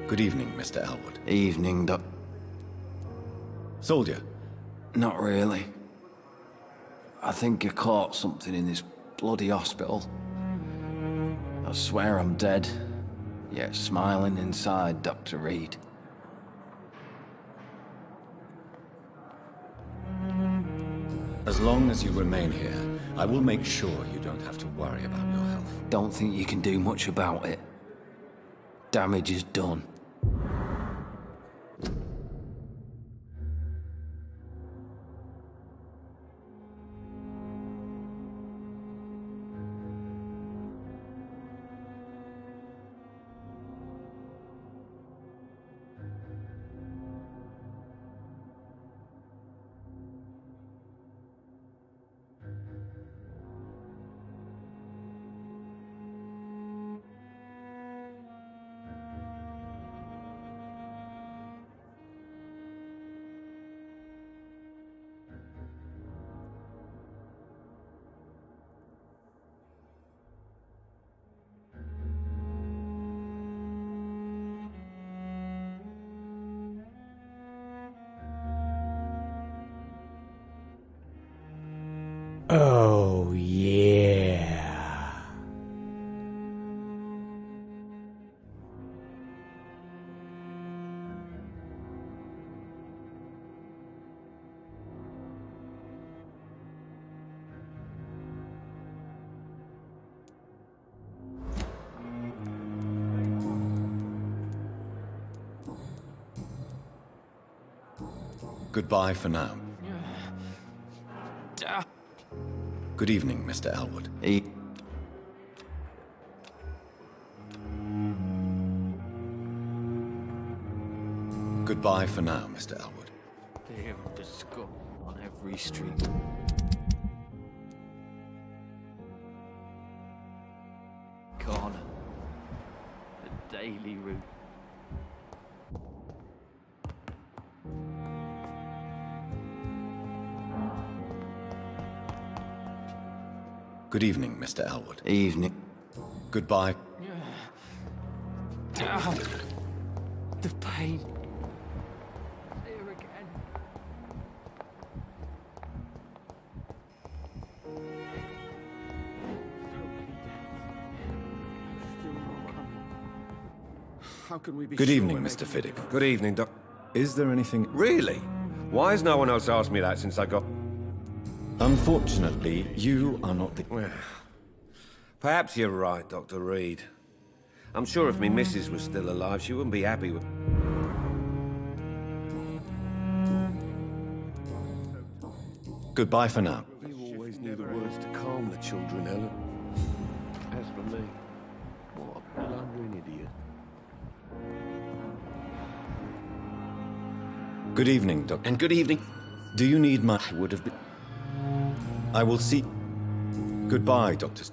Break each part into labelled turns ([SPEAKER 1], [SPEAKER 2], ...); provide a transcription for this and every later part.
[SPEAKER 1] Good evening, Mr. Elwood.
[SPEAKER 2] Evening, Doc.
[SPEAKER 1] Soldier.
[SPEAKER 2] Not really. I think I caught something in this bloody hospital. I swear I'm dead, yet smiling inside, Dr. Reed.
[SPEAKER 1] As long as you remain here, I will make sure you don't have to worry about your health.
[SPEAKER 2] Don't think you can do much about it. Damage is done.
[SPEAKER 3] Oh, yeah.
[SPEAKER 1] Goodbye for now. Good evening, Mr. Elwood. Goodbye for now, Mr. Elwood.
[SPEAKER 2] There the scum on every street. Corner. The daily route.
[SPEAKER 1] Good evening, Mr. Elwood.
[SPEAKER 2] Evening.
[SPEAKER 1] Goodbye.
[SPEAKER 2] The pain. There again.
[SPEAKER 4] How can we be
[SPEAKER 1] Good
[SPEAKER 4] sure
[SPEAKER 1] evening,
[SPEAKER 4] we're
[SPEAKER 1] Mr.
[SPEAKER 4] making-
[SPEAKER 1] Fiddick.
[SPEAKER 5] Good evening, Doc.
[SPEAKER 1] Is there anything...
[SPEAKER 5] Really? Why has no one else asked me that since I got...
[SPEAKER 1] Unfortunately, you are not the...
[SPEAKER 5] Well, perhaps you're right, Dr. Reed. I'm sure if me missus was still alive, she wouldn't be happy with...
[SPEAKER 1] Goodbye for now.
[SPEAKER 5] You always knew the words to calm the children, Ellen. As for me, what a blundering idiot.
[SPEAKER 1] Good evening, Doctor.
[SPEAKER 2] And good evening.
[SPEAKER 1] Do you need my... would have been... I will see... Goodbye, Doctor.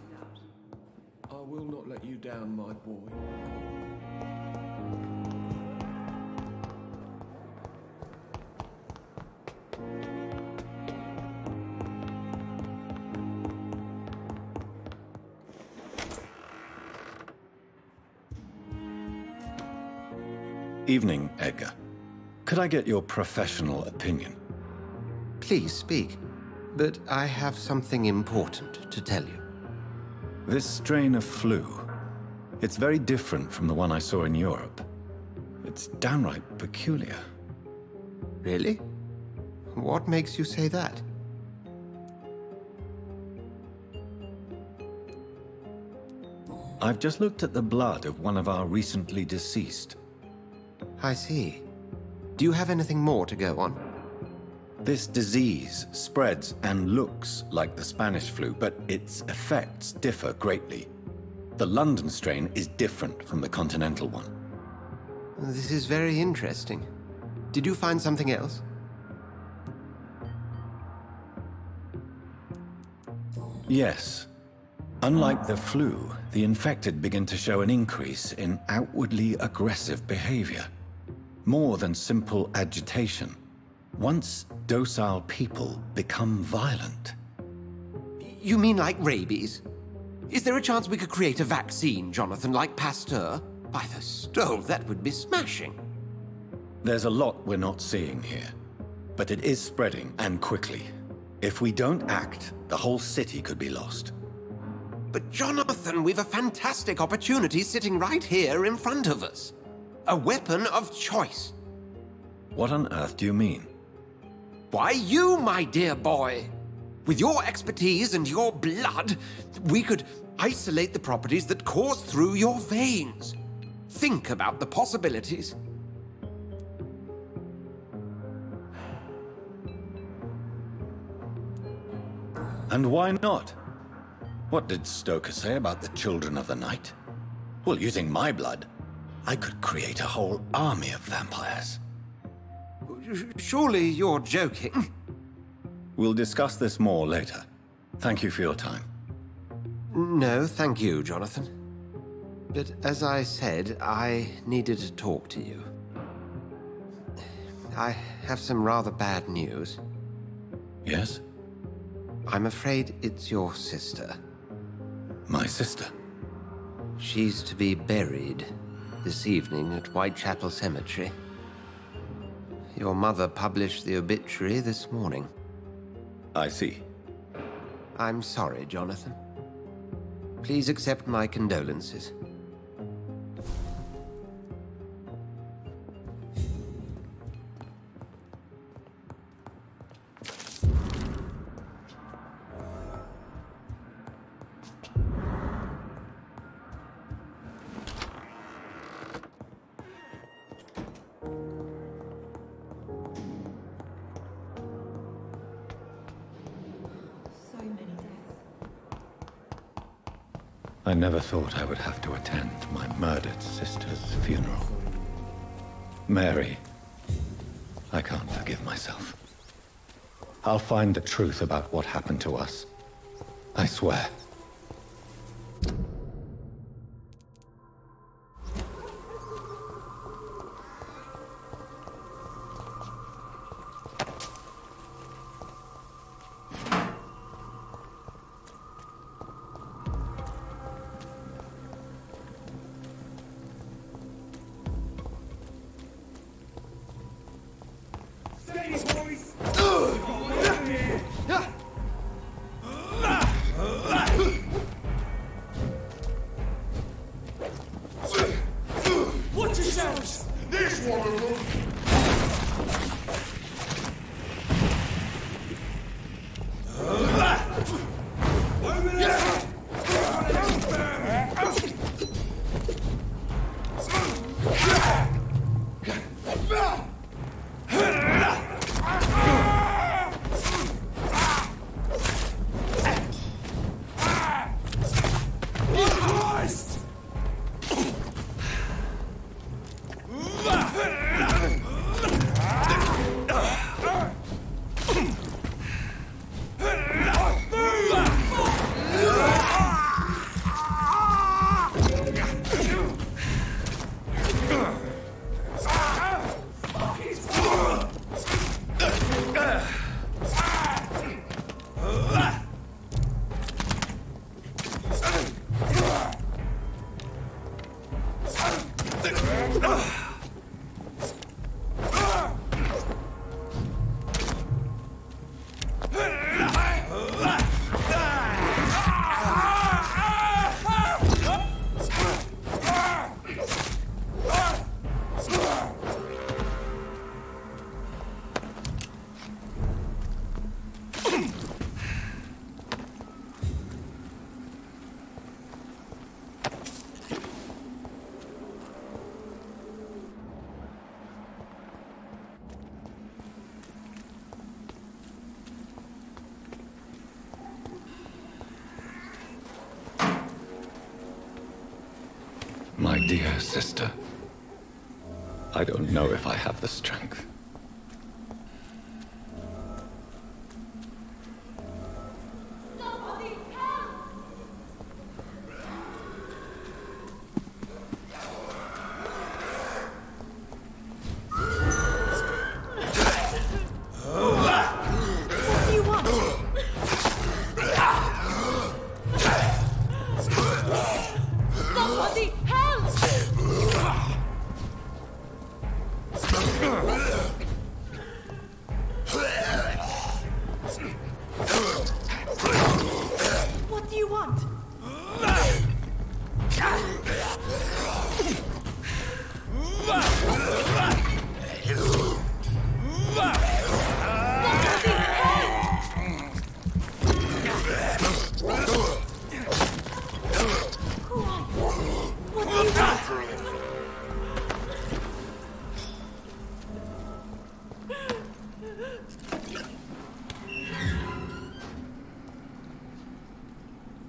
[SPEAKER 4] I will not let you down, my boy.
[SPEAKER 1] Evening, Edgar. Could I get your professional opinion?
[SPEAKER 6] Please speak, but I have something important to tell you.
[SPEAKER 1] This strain of flu, it's very different from the one I saw in Europe. It's downright peculiar.
[SPEAKER 6] Really? What makes you say that?
[SPEAKER 1] I've just looked at the blood of one of our recently deceased.
[SPEAKER 6] I see. Do you have anything more to go on?
[SPEAKER 1] This disease spreads and looks like the Spanish flu, but its effects differ greatly. The London strain is different from the continental one.
[SPEAKER 6] This is very interesting. Did you find something else?
[SPEAKER 1] Yes. Unlike the flu, the infected begin to show an increase in outwardly aggressive behavior. More than simple agitation. Once docile people become violent.
[SPEAKER 6] You mean like rabies? Is there a chance we could create a vaccine, Jonathan, like Pasteur? By the stove, that would be smashing.
[SPEAKER 1] There's a lot we're not seeing here, but it is spreading, and quickly. If we don't act, the whole city could be lost.
[SPEAKER 6] But Jonathan, we've a fantastic opportunity sitting right here in front of us. A weapon of choice.
[SPEAKER 1] What on earth do you mean?
[SPEAKER 6] Why, you, my dear boy. With your expertise and your blood, we could isolate the properties that course through your veins. Think about the possibilities.
[SPEAKER 1] And why not? What did Stoker say about the Children of the Night? Well, using my blood, I could create a whole army of vampires.
[SPEAKER 6] Surely you're joking.
[SPEAKER 1] We'll discuss this more later. Thank you for your time.
[SPEAKER 6] No, thank you, Jonathan. But as I said, I needed to talk to you. I have some rather bad news.
[SPEAKER 1] Yes?
[SPEAKER 6] I'm afraid it's your sister.
[SPEAKER 1] My sister?
[SPEAKER 6] She's to be buried this evening at Whitechapel Cemetery. Your mother published the obituary this morning.
[SPEAKER 1] I see.
[SPEAKER 6] I'm sorry, Jonathan. Please accept my condolences.
[SPEAKER 1] I never thought I would have to attend my murdered sister's funeral. Mary, I can't forgive myself. I'll find the truth about what happened to us. I swear.
[SPEAKER 7] Watch yourselves! There's one of them!
[SPEAKER 1] My dear sister, I don't know if I have the strength.
[SPEAKER 8] Somebody help!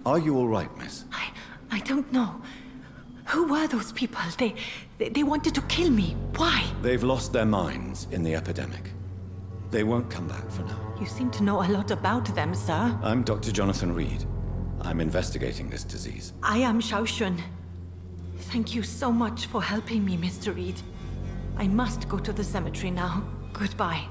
[SPEAKER 1] Are you all right, miss?
[SPEAKER 8] I don't know. Who were those people? They wanted to kill me. Why?
[SPEAKER 1] They've lost their minds in the epidemic. They won't come back for now.
[SPEAKER 8] You seem to know a lot about them, sir.
[SPEAKER 1] I'm Dr. Jonathan Reed. I'm investigating this disease.
[SPEAKER 8] I am Xiaoxun. Thank you so much for helping me, Mr. Reed. I must go to the cemetery now. Goodbye.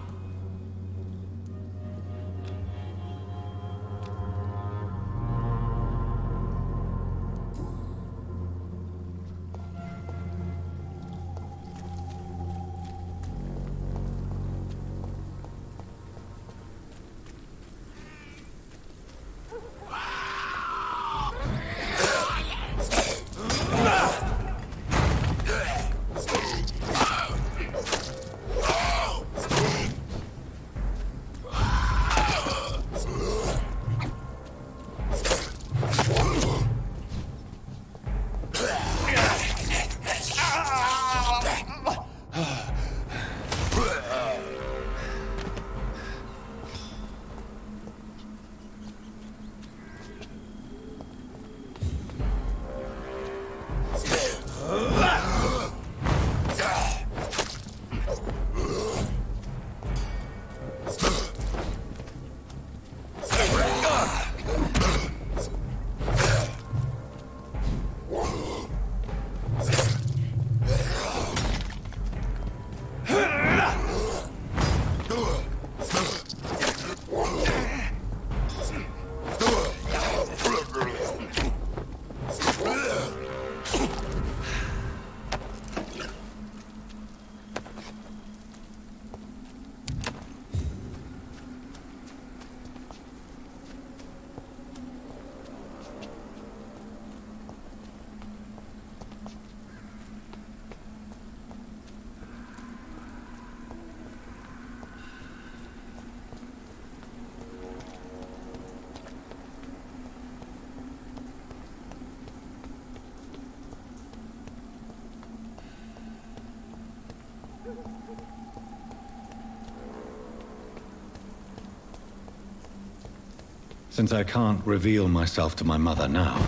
[SPEAKER 1] Since I can't reveal myself to my mother now,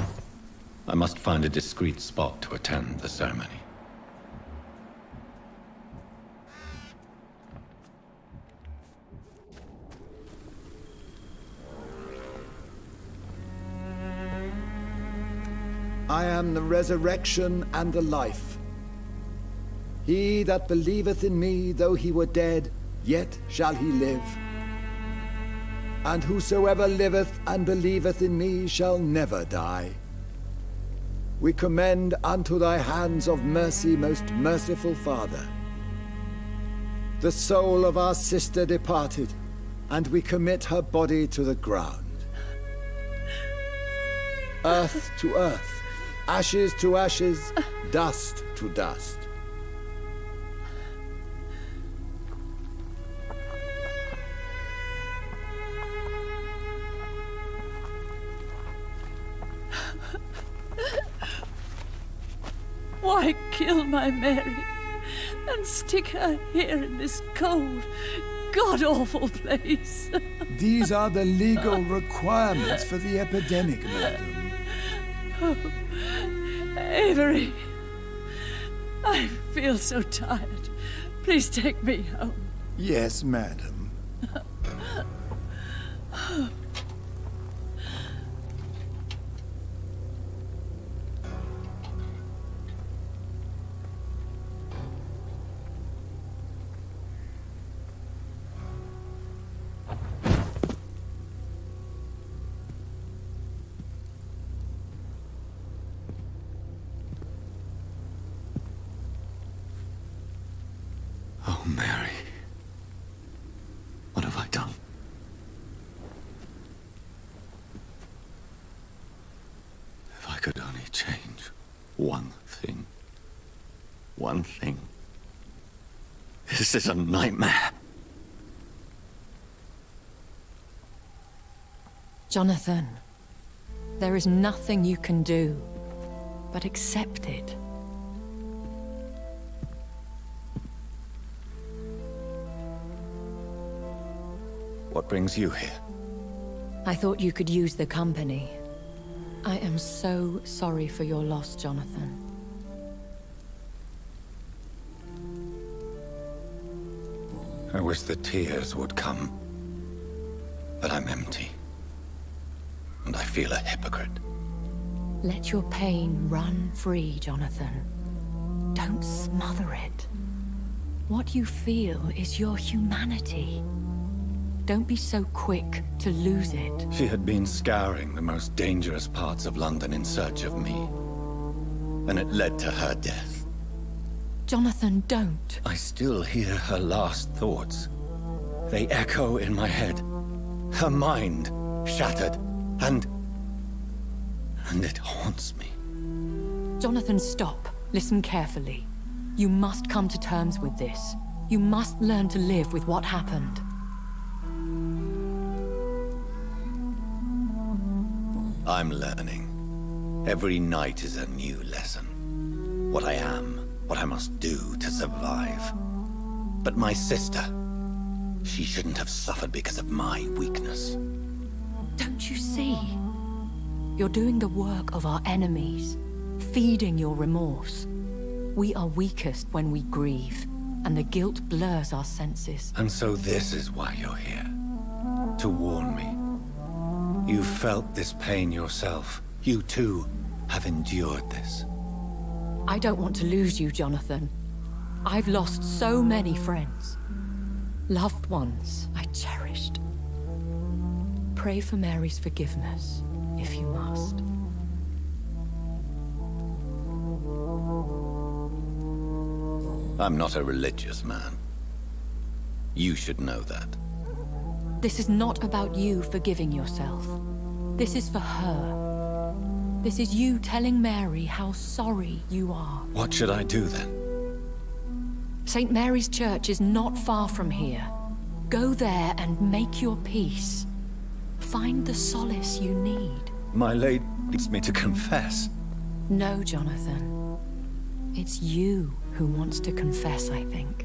[SPEAKER 1] I must find a discreet spot to attend the ceremony.
[SPEAKER 9] I am the resurrection and the life. He that believeth in me, though he were dead, yet shall he live. And whosoever liveth and believeth in me shall never die. We commend unto thy hands of mercy, most merciful Father, the soul of our sister departed, and we commit her body to the ground. Earth to earth, ashes to ashes, dust to dust.
[SPEAKER 10] Why kill my Mary and stick her here in this cold, god-awful place?
[SPEAKER 9] These are the legal requirements for the epidemic, madam.
[SPEAKER 10] Oh, Avery, I feel so tired. Please take me home.
[SPEAKER 9] Yes, madam.
[SPEAKER 1] Oh, Mary. What have I done? If I could only change one thing. One thing. This is a nightmare.
[SPEAKER 8] Jonathan, there is nothing you can do but accept it.
[SPEAKER 1] What brings you here?
[SPEAKER 8] I thought you could use the company.
[SPEAKER 11] I am so sorry for your loss, Jonathan.
[SPEAKER 1] I wish the tears would come. But I'm empty. And I feel a hypocrite.
[SPEAKER 11] Let your pain run free, Jonathan. Don't smother it. What you feel is your humanity. Don't be so quick to lose it.
[SPEAKER 1] She had been scouring the most dangerous parts of London in search of me. And it led to her death.
[SPEAKER 11] Jonathan, don't.
[SPEAKER 1] I still hear her last thoughts. They echo in my head. Her mind shattered, and it haunts me.
[SPEAKER 11] Jonathan, stop. Listen carefully. You must come to terms with this. You must learn to live with what happened.
[SPEAKER 1] I'm learning. Every night is a new lesson. What I am, what I must do to survive. But my sister, she shouldn't have suffered because of my weakness.
[SPEAKER 11] Don't you see? You're doing the work of our enemies, feeding your remorse. We are weakest when we grieve, and the guilt blurs our senses.
[SPEAKER 1] And so this is why you're here. To warn me. You felt this pain yourself. You too have endured this.
[SPEAKER 11] I don't want to lose you, Jonathan. I've lost so many friends. Loved ones I cherished. Pray for Mary's forgiveness, if you must.
[SPEAKER 1] I'm not a religious man. You should know that.
[SPEAKER 11] This is not about you forgiving yourself. This is for her. This is you telling Mary how sorry you are.
[SPEAKER 1] What should I do then?
[SPEAKER 11] St. Mary's Church is not far from here. Go there and make your peace. Find the solace you need.
[SPEAKER 1] My lady needs me to confess.
[SPEAKER 11] No, Jonathan. It's you who wants to confess, I think.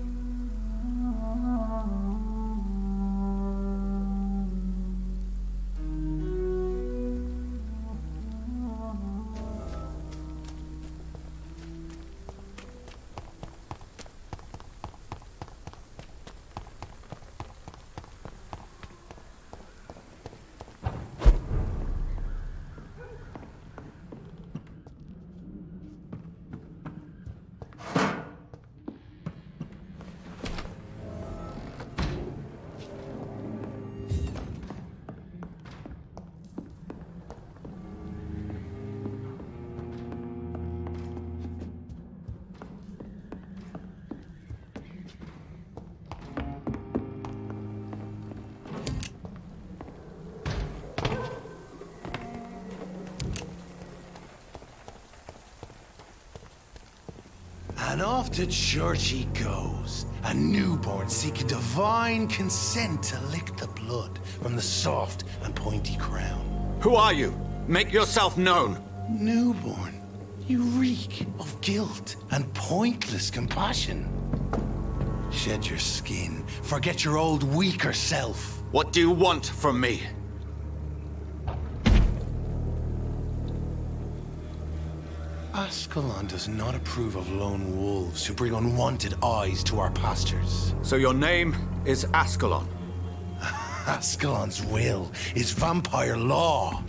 [SPEAKER 7] And off to church he goes, a newborn seeking divine consent to lick the blood from the soft and pointy crown.
[SPEAKER 1] Who are you? Make yourself known.
[SPEAKER 7] Newborn, you reek of guilt and pointless compassion. Shed your skin, forget your old weaker self.
[SPEAKER 1] What do you want from me?
[SPEAKER 7] Ascalon does not approve of lone wolves who bring unwanted eyes to our pastures.
[SPEAKER 1] So your name is Ascalon?
[SPEAKER 7] Ascalon's will is vampire law.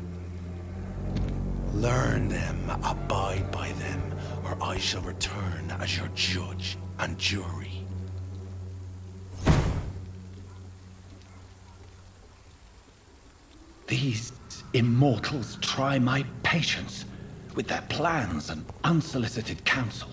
[SPEAKER 7] Learn them, abide by them, or I shall return as your judge and jury.
[SPEAKER 1] These immortals try my patience with their plans and unsolicited counsel.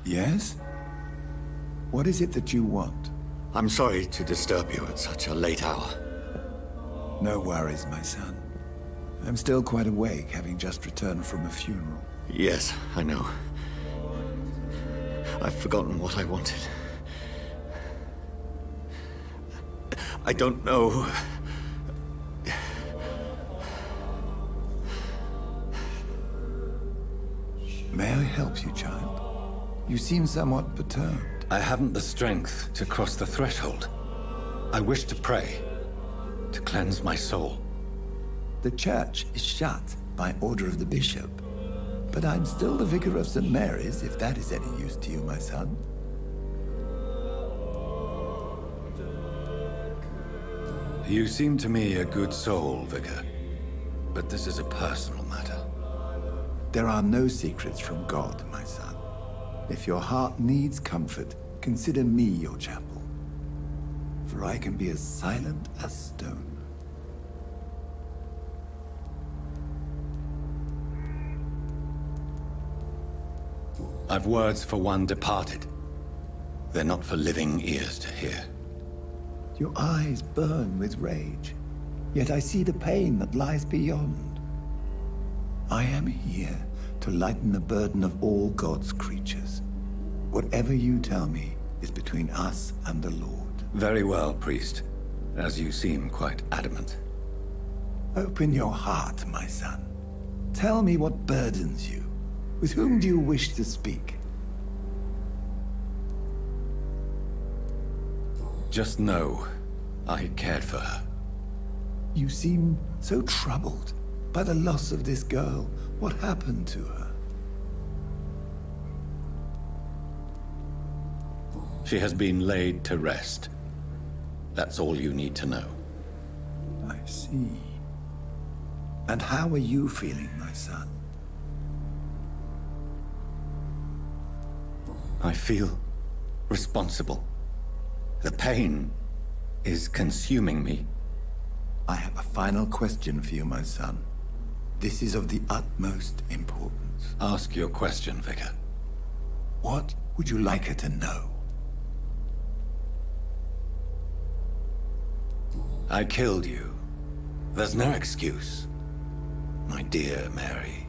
[SPEAKER 9] Yes? What is it that you want?
[SPEAKER 1] I'm sorry to disturb you at such a late hour.
[SPEAKER 9] No worries, my son. I'm still quite awake, having just returned from a funeral.
[SPEAKER 1] Yes, I know. I've forgotten what I wanted. I don't know.
[SPEAKER 9] May I help you, child? You seem somewhat perturbed.
[SPEAKER 1] I haven't the strength to cross the threshold. I wish to pray, to cleanse my soul.
[SPEAKER 9] The church is shut by order of the bishop. But I'm still the vicar of St. Mary's, if that is any use to you, my son.
[SPEAKER 1] You seem to me a good soul, Vicar. But this is a personal matter.
[SPEAKER 9] There are no secrets from God, my son. If your heart needs comfort, consider me your chapel. For I can be as silent as stone.
[SPEAKER 1] I've words for one departed. They're not for living ears to hear.
[SPEAKER 9] Your eyes burn with rage, yet I see the pain that lies beyond. I am here to lighten the burden of all God's creatures. Whatever you tell me is between us and the Lord.
[SPEAKER 1] Very well, priest, as you seem quite adamant.
[SPEAKER 9] Open your heart, my son. Tell me what burdens you. With whom do you wish to speak?
[SPEAKER 1] Just know, I cared for her.
[SPEAKER 9] You seem so troubled by the loss of this girl. What happened to her?
[SPEAKER 1] She has been laid to rest. That's all you need to know.
[SPEAKER 9] I see. And how are you feeling, my son?
[SPEAKER 1] I feel responsible. The pain is consuming me.
[SPEAKER 9] I have a final question for you, my son. This is of the utmost importance.
[SPEAKER 1] Ask your question, Vicar.
[SPEAKER 9] What would you like her to know?
[SPEAKER 1] I killed you. There's no excuse. My dear Mary,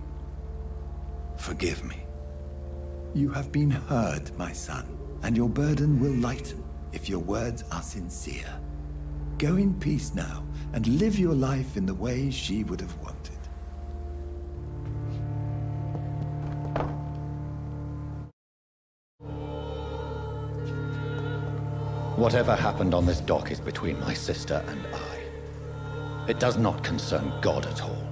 [SPEAKER 1] forgive me.
[SPEAKER 9] You have been heard, my son, and your burden will lighten if your words are sincere. Go in peace now, and live your life in the way she would have wanted.
[SPEAKER 1] Whatever happened on this dock is between my sister and I. It does not concern God at all.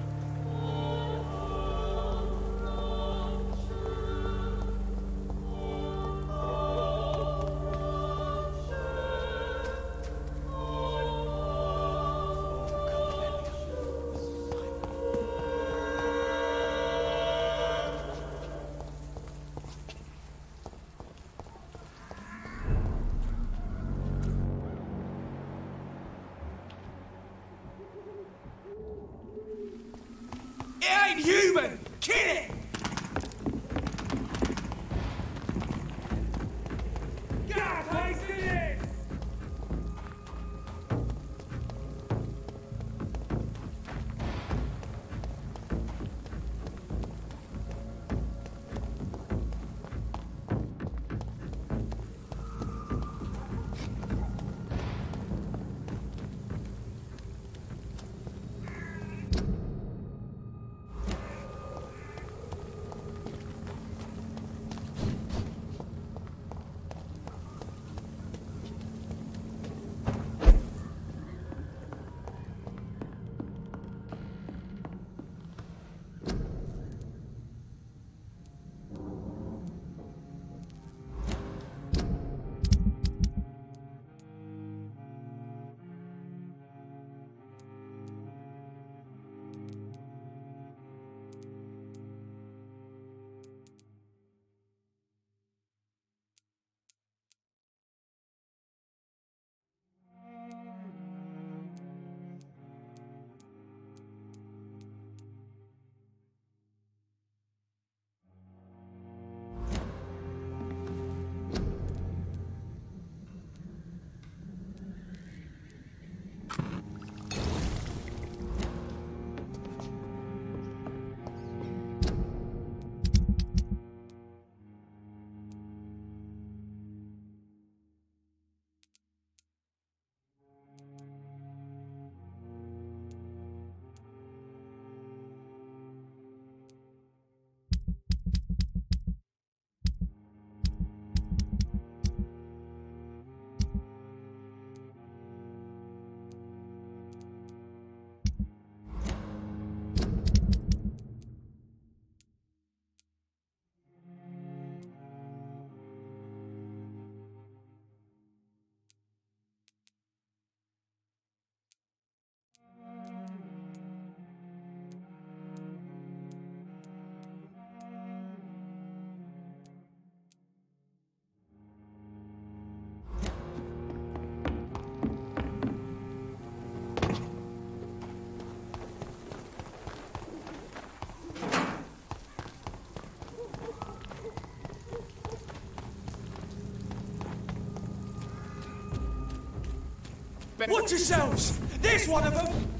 [SPEAKER 12] Watch yourselves! There's one of them!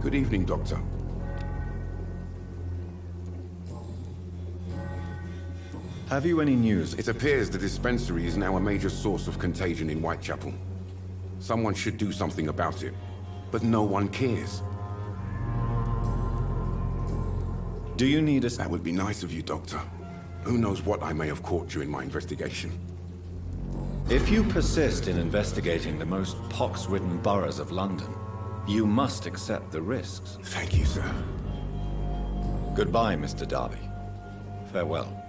[SPEAKER 13] Good evening, Doctor.
[SPEAKER 1] Have you any news?
[SPEAKER 13] It appears the dispensary is now a major source of contagion in Whitechapel. Someone should do something about it, but no one cares.
[SPEAKER 1] Do you need us?
[SPEAKER 13] That would be nice of you, Doctor. Who knows what I may have caught during my investigation.
[SPEAKER 1] If you persist in investigating the most pox-ridden boroughs of London, you must accept the risks.
[SPEAKER 13] Thank you, sir.
[SPEAKER 1] Goodbye, Mr. Darby. Farewell.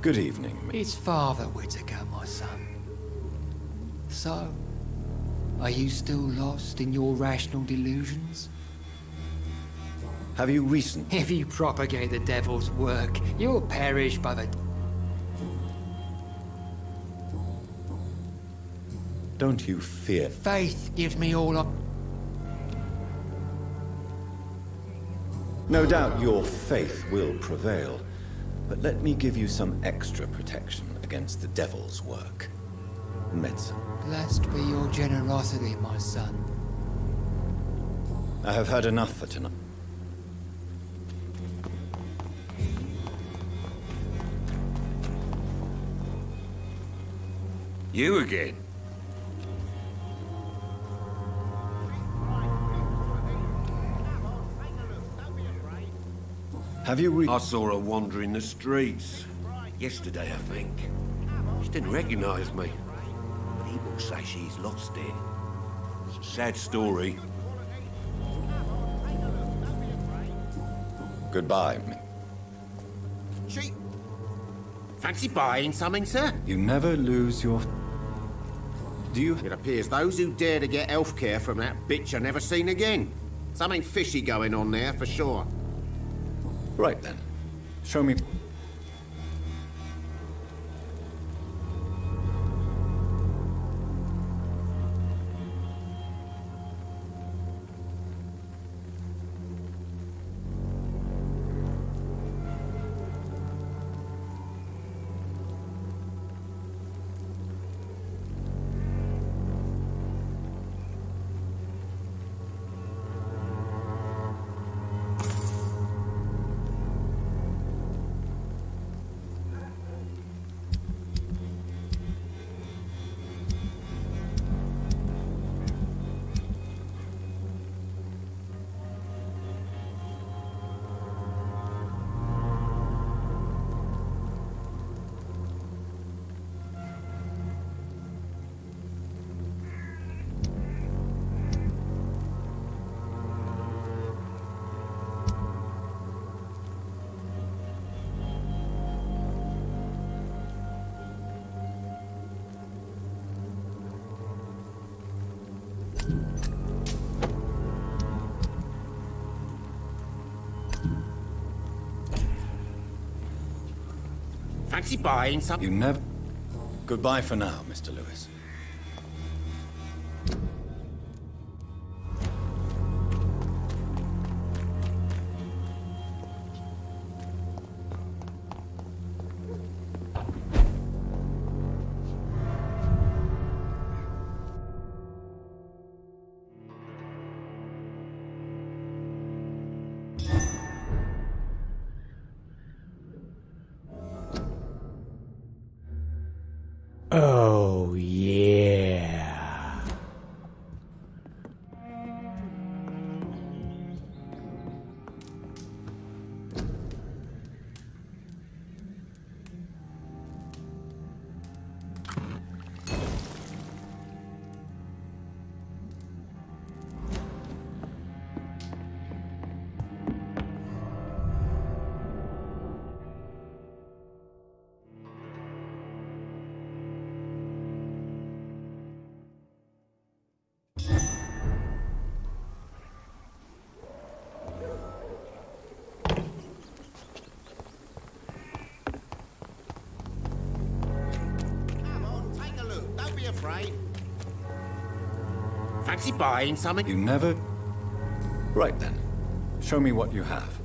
[SPEAKER 1] Good evening.
[SPEAKER 14] It's Father Whitaker, my son. So, are you still lost in your rational delusions?
[SPEAKER 1] Have you recently...
[SPEAKER 14] If you propagate the devil's work, you'll perish by the...
[SPEAKER 1] Don't you fear...
[SPEAKER 14] Faith gives me all up.
[SPEAKER 1] No doubt your faith will prevail, but let me give you some extra protection against the devil's work. Medicine.
[SPEAKER 14] Blessed be your generosity, my son.
[SPEAKER 1] I have heard enough for tonight.
[SPEAKER 5] You again?
[SPEAKER 1] Have you
[SPEAKER 5] I saw her wandering the streets. Yesterday, I think. She didn't recognize me. People say she's lost it. It's a sad story.
[SPEAKER 1] Goodbye.
[SPEAKER 15] She... Fancy buying something, sir?
[SPEAKER 1] You never lose your... Do you...
[SPEAKER 15] It appears those who dare to get healthcare from that bitch are never seen again. Something fishy going on there, for sure.
[SPEAKER 1] Right then. Show me...
[SPEAKER 15] Fancy buying something?
[SPEAKER 1] You never... Goodbye for now, Mr. Lewis.
[SPEAKER 3] Oh, yeah.
[SPEAKER 15] afraid. Fancy buying something?
[SPEAKER 1] You never... Right then. Show me what you have.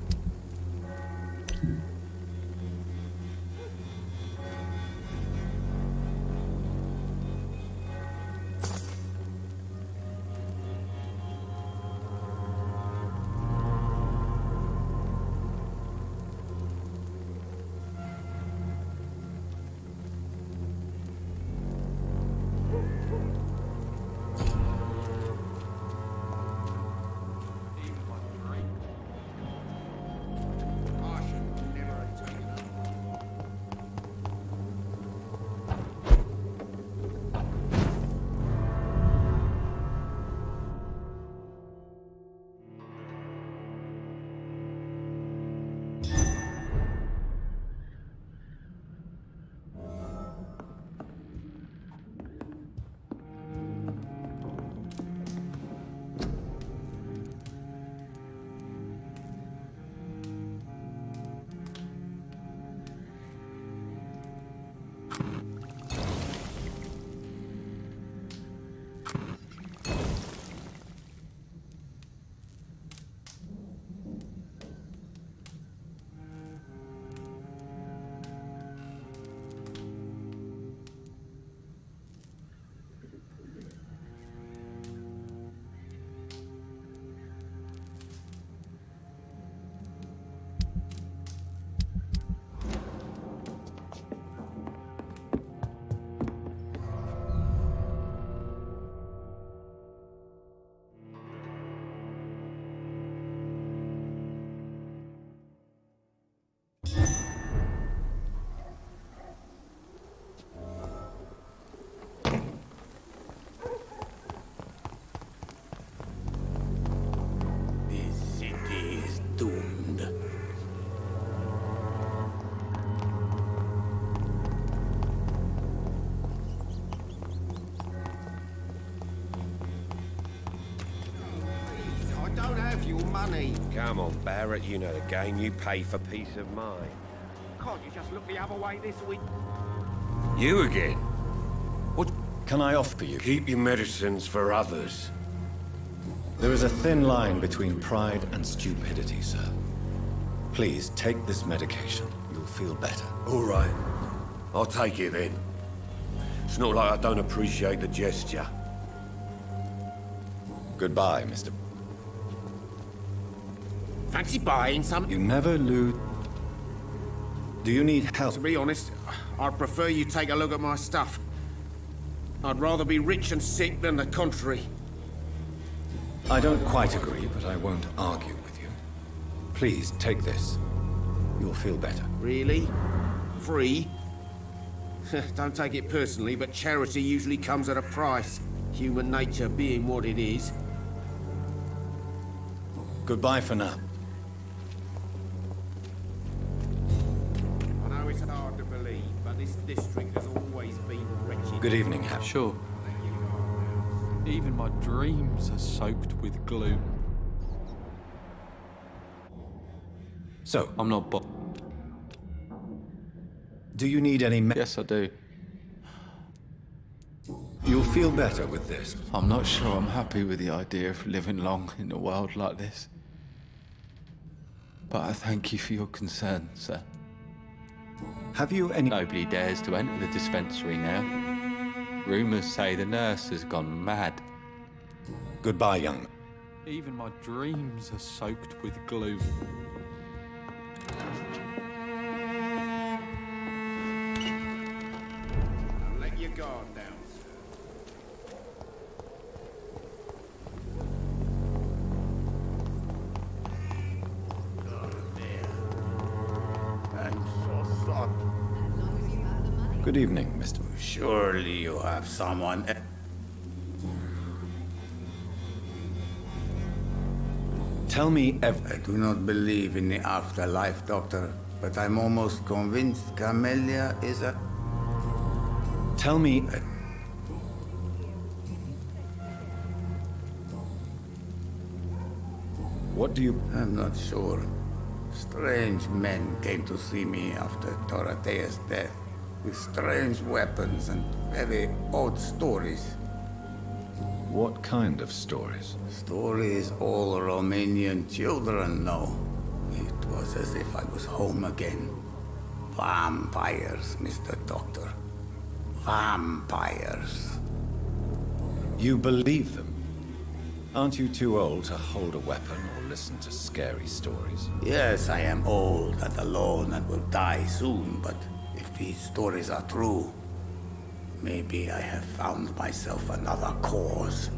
[SPEAKER 15] Money.
[SPEAKER 5] Come on, Barrett, you know the game. You pay for peace of mind.
[SPEAKER 15] Can't you just look the other way this week?
[SPEAKER 5] You again?
[SPEAKER 1] What can I offer you?
[SPEAKER 5] Keep your medicines for others.
[SPEAKER 1] There is a thin line between pride and stupidity, sir. Please, take this medication. You'll feel better.
[SPEAKER 5] All right. I'll take it then. It's not like I don't appreciate the gesture.
[SPEAKER 1] Goodbye, Mr.
[SPEAKER 15] Fancy buying something?
[SPEAKER 1] You never lose... Do you need help?
[SPEAKER 15] To be honest, I'd prefer you take a look at my stuff. I'd rather be rich and sick than the contrary.
[SPEAKER 1] I don't quite agree, but I won't argue with you. Please, take this. You'll feel better.
[SPEAKER 15] Really? Free? Don't take it personally, but charity usually comes at a price. Human nature being what it is.
[SPEAKER 1] Goodbye for now.
[SPEAKER 15] I know it's hard to believe, but this district has always been wretched.
[SPEAKER 1] Good evening, Hap.
[SPEAKER 16] Sure. Even my dreams are soaked with gloom.
[SPEAKER 1] So,
[SPEAKER 16] I'm not
[SPEAKER 1] do you need any
[SPEAKER 16] Yes, I do.
[SPEAKER 1] You'll feel better with this.
[SPEAKER 16] I'm not sure I'm happy with the idea of living long in a world like this. But I thank you for your concern, sir.
[SPEAKER 1] Have you any...
[SPEAKER 16] Nobody dares to enter the dispensary now. Rumours say the nurse has gone mad.
[SPEAKER 1] Goodbye, young man.
[SPEAKER 16] Even my dreams are soaked with gloom.
[SPEAKER 15] Now let your guard down, sir.
[SPEAKER 1] Good evening, Mr.
[SPEAKER 17] Surely you have someone...
[SPEAKER 1] Tell me
[SPEAKER 17] I do not believe in the afterlife, Doctor, but I'm almost convinced Camellia is a...
[SPEAKER 1] Tell me... What do you...
[SPEAKER 17] I'm not sure. Strange men came to see me after Dorothea's death. with strange weapons and very odd stories.
[SPEAKER 1] What kind of stories?
[SPEAKER 17] Stories all Romanian children know. It was as if I was home again. Vampires, Mr. Doctor. Vampires.
[SPEAKER 1] You believe them? Aren't you too old to hold a weapon or listen to scary stories?
[SPEAKER 17] Yes, I am old and alone and will die soon, but if these stories are true, maybe I have found myself another cause.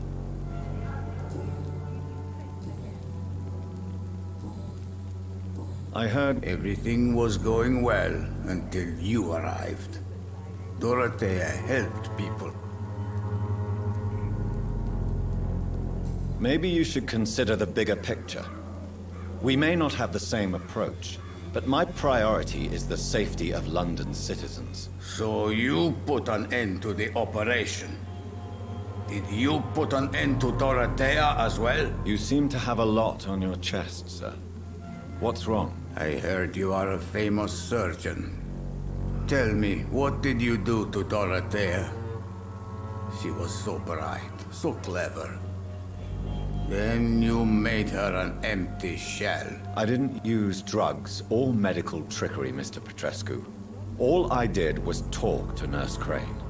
[SPEAKER 1] I heard
[SPEAKER 17] everything was going well until you arrived. Dorothea helped people.
[SPEAKER 1] Maybe you should consider the bigger picture. We may not have the same approach, but my priority is the safety of London's citizens.
[SPEAKER 17] So you put an end to the operation. Did you put an end to Dorothea as well?
[SPEAKER 1] You seem to have a lot on your chest, sir. What's wrong?
[SPEAKER 17] I heard you are a famous surgeon. Tell me, what did you do to Dorothea? She was so bright, so clever. Then you made her an empty shell.
[SPEAKER 1] I didn't use drugs or medical trickery, Mr. Petrescu. All I did was talk to Nurse Crane.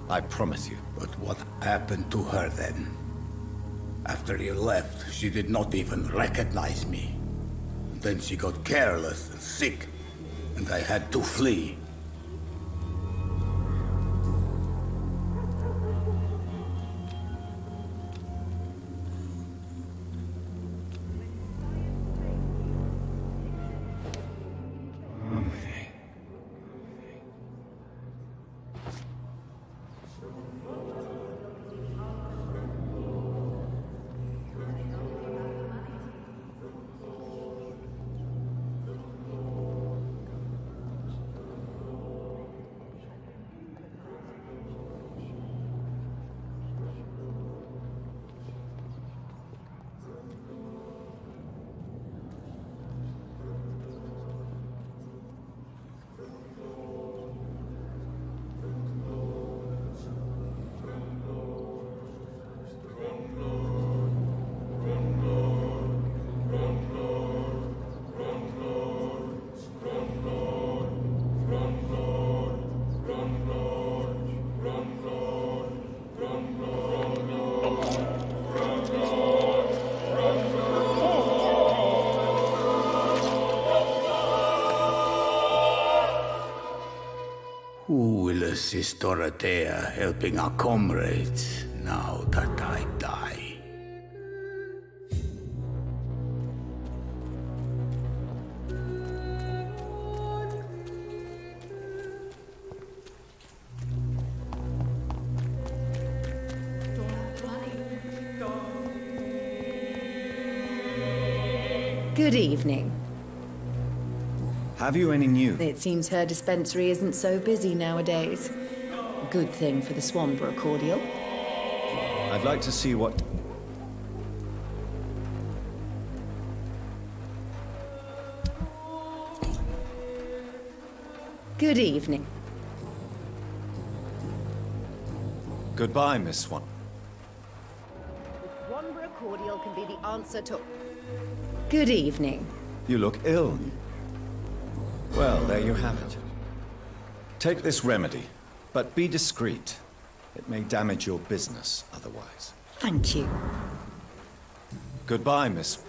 [SPEAKER 1] I promise you.
[SPEAKER 17] But what happened to her then? After you left, she did not even recognize me. Then she got careless and sick, and I had to flee. Who will assist Dorothea helping our comrades now that I die?
[SPEAKER 18] Good evening.
[SPEAKER 1] Have you any news?
[SPEAKER 18] It seems her dispensary isn't so busy nowadays. Good thing for the Swanborough cordial.
[SPEAKER 1] I'd like to see what...
[SPEAKER 18] Good evening.
[SPEAKER 1] Goodbye, Miss Swan.
[SPEAKER 19] The Swanborough cordial can be the answer to...
[SPEAKER 18] Good evening.
[SPEAKER 1] You look ill. Well, there you have it. Take this remedy, but be discreet. It may damage your business otherwise.
[SPEAKER 18] Thank you.
[SPEAKER 1] Goodbye, Miss...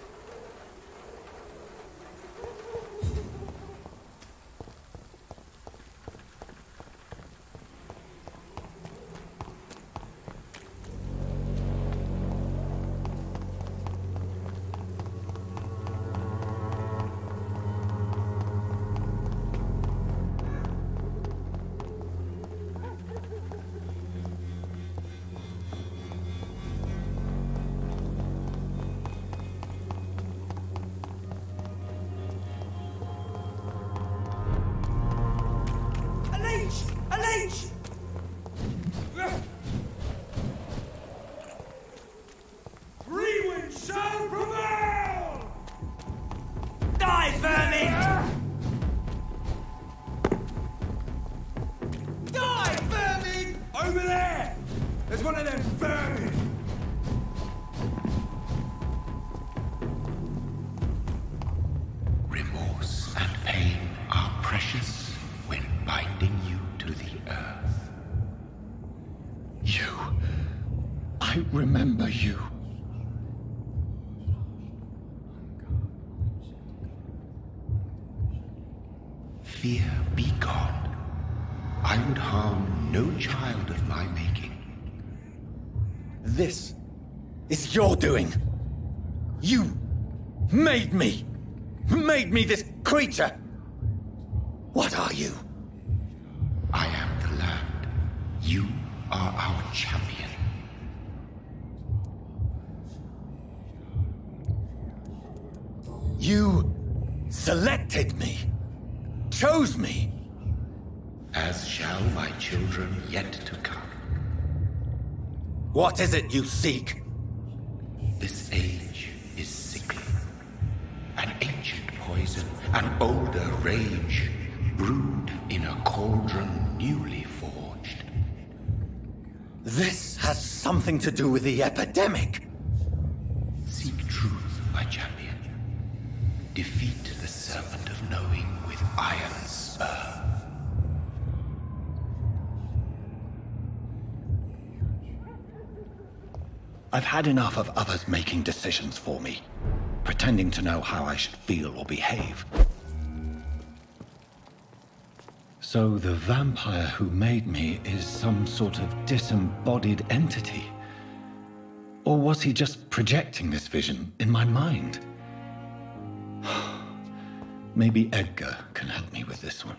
[SPEAKER 12] as one of them vermin!
[SPEAKER 1] Remorse and pain are precious when binding you to the earth. You. I remember you. Fear be gone. I would harm no child of my making. This is your doing. You made me. Made me this creature. What are you? I am the land. You are our champion. You selected me. Chose me. As shall my children yet to come. What is it you seek? This age is sickly. An ancient poison, an older rage, brewed in a cauldron newly forged. This has something to do with the epidemic. Seek truth, my champion. Defeat the serpent of knowing with iron spur. I've had enough of others making decisions for me, pretending to know how I should feel or behave. So the vampire who made me is some sort of disembodied entity? Or was he just projecting this vision in my mind? Maybe Edgar can help me with this one.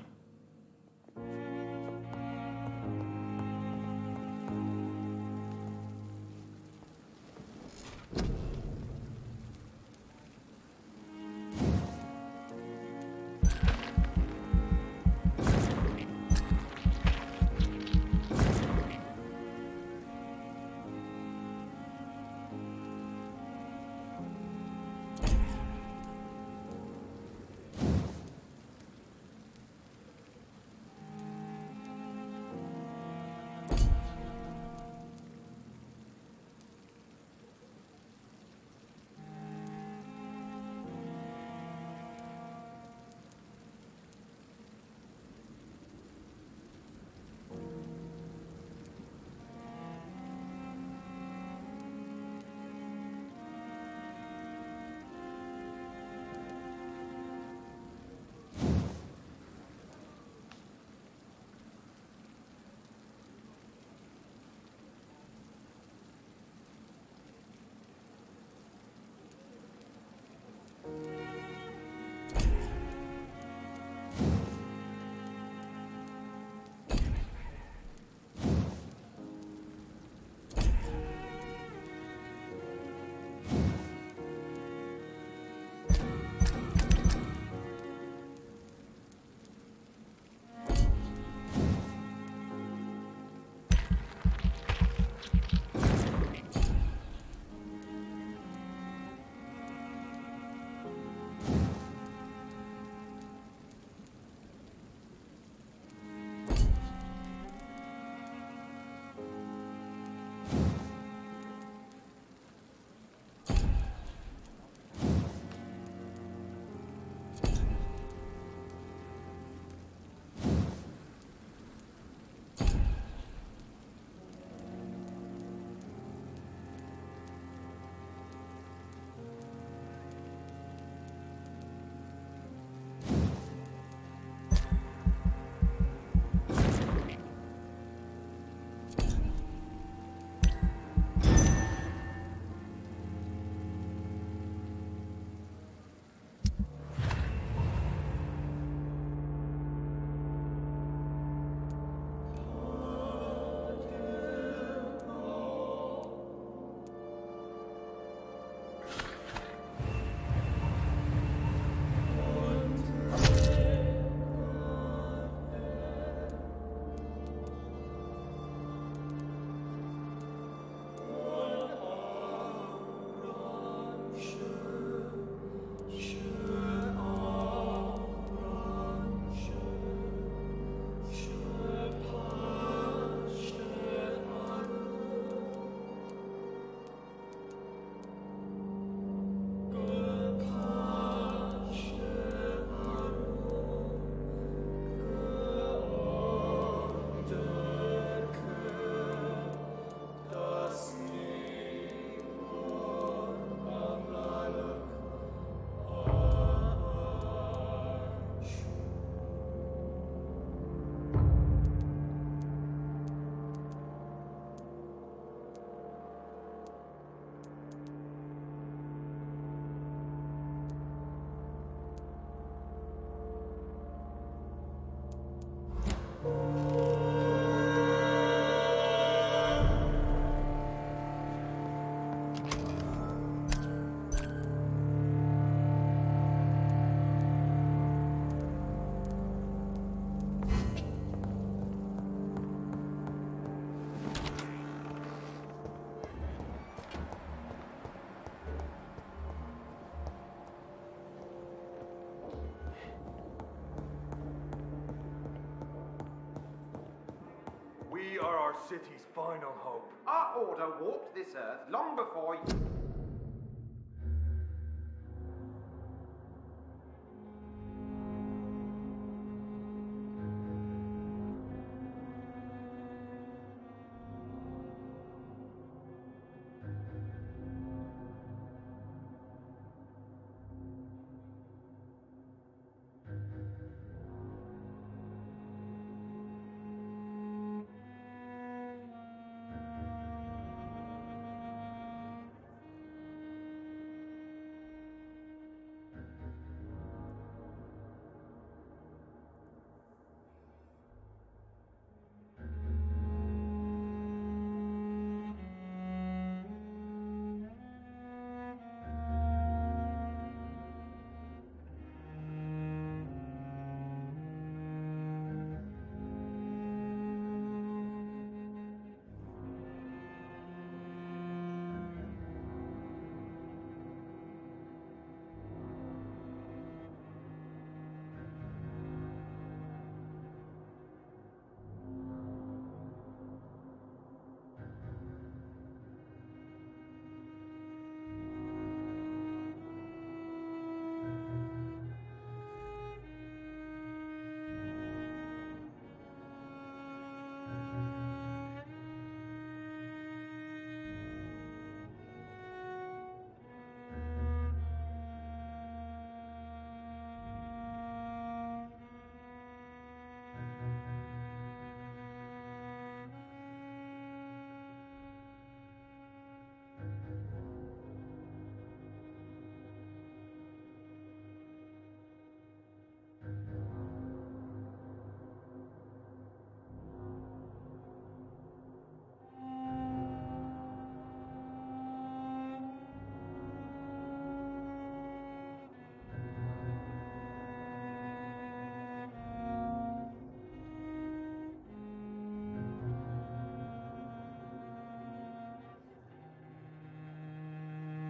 [SPEAKER 20] our city's final hope.
[SPEAKER 6] Our order walked this earth long before you.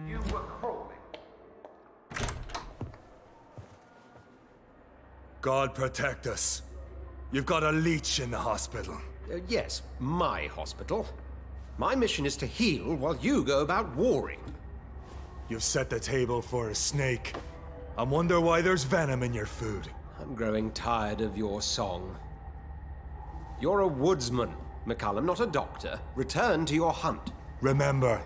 [SPEAKER 6] You were crawling.
[SPEAKER 20] God protect us. You've got a leech in the hospital.
[SPEAKER 6] Yes, my hospital. My mission is to heal while you go about warring.
[SPEAKER 20] You've set the table for a snake. I wonder why there's venom in your food.
[SPEAKER 6] I'm growing tired of your song. You're a woodsman, McCallum, not a doctor. Return to your hunt.
[SPEAKER 20] Remember,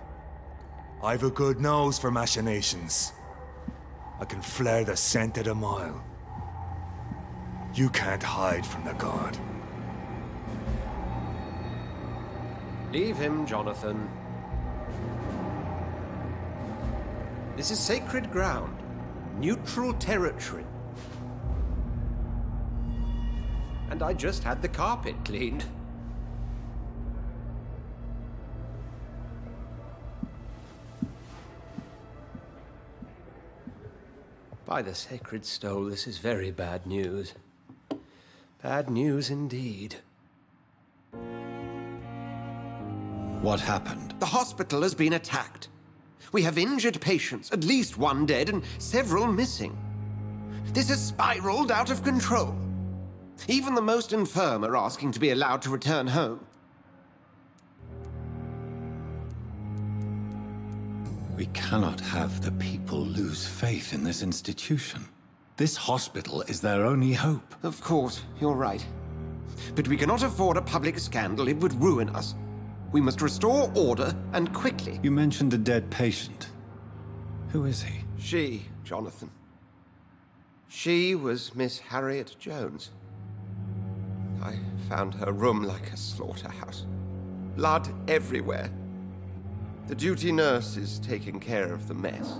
[SPEAKER 20] I've a good nose for machinations. I can flare the scent at a mile. You can't hide from the god.
[SPEAKER 6] Leave him, Jonathan. This is sacred ground. Neutral territory. And I just had the carpet cleaned. By the sacred stole, this is very bad news. Bad news indeed.
[SPEAKER 1] What happened?
[SPEAKER 6] The hospital has been attacked. We have injured patients, at least one dead and several missing. This has spiraled out of control. Even the most infirm are asking to be allowed to return home.
[SPEAKER 1] We cannot have the people lose faith in this institution. This hospital is their only hope.
[SPEAKER 6] Of course, you're right. But we cannot afford a public scandal. It would ruin us. We must restore order, and quickly.
[SPEAKER 1] You mentioned a dead patient. Who is he?
[SPEAKER 6] She, Jonathan. She was Miss Harriet Jones. I found her room like a slaughterhouse. Blood everywhere. The duty nurse is taking care of the mess.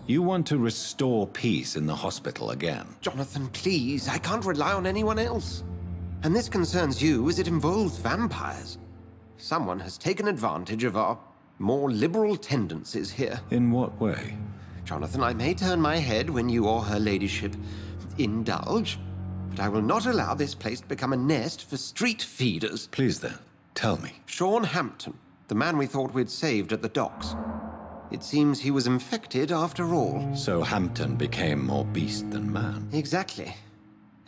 [SPEAKER 1] You want to restore peace in the hospital again?
[SPEAKER 6] Jonathan, please. I can't rely on anyone else. And this concerns you as it involves vampires. Someone has taken advantage of our more liberal tendencies here.
[SPEAKER 1] In what way?
[SPEAKER 6] Jonathan, I may turn my head when you or her ladyship indulge, but I will not allow this place to become a nest for street feeders.
[SPEAKER 1] Please then, tell me.
[SPEAKER 6] Sean Hampton, the man we thought we'd saved at the docks. It seems he was infected after all.
[SPEAKER 1] So Hampton became more beast than man.
[SPEAKER 6] Exactly.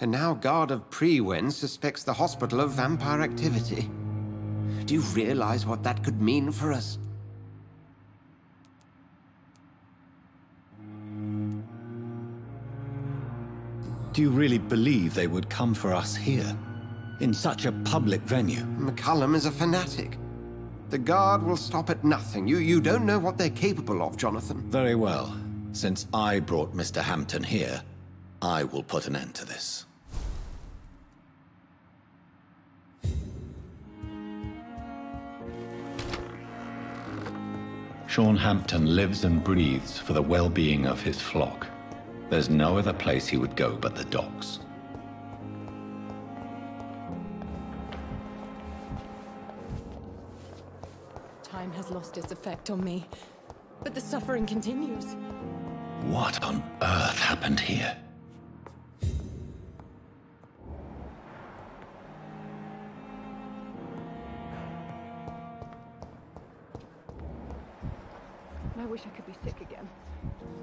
[SPEAKER 6] And now Guard of Prewen suspects the hospital of vampire activity. Do you realize what that could mean for us?
[SPEAKER 1] Do you really believe they would come for us here? In such a public venue?
[SPEAKER 6] McCullum is a fanatic. The Guard will stop at nothing. You don't know what they're capable of, Jonathan.
[SPEAKER 1] Very well. Since I brought Mr. Hampton here, I will put an end to this. Sean Hampton lives and breathes for the well-being of his flock. There's no other place he would go but the docks.
[SPEAKER 11] Time has lost its effect on me, but the suffering continues.
[SPEAKER 1] What on earth happened here?
[SPEAKER 11] I wish I could be sick again.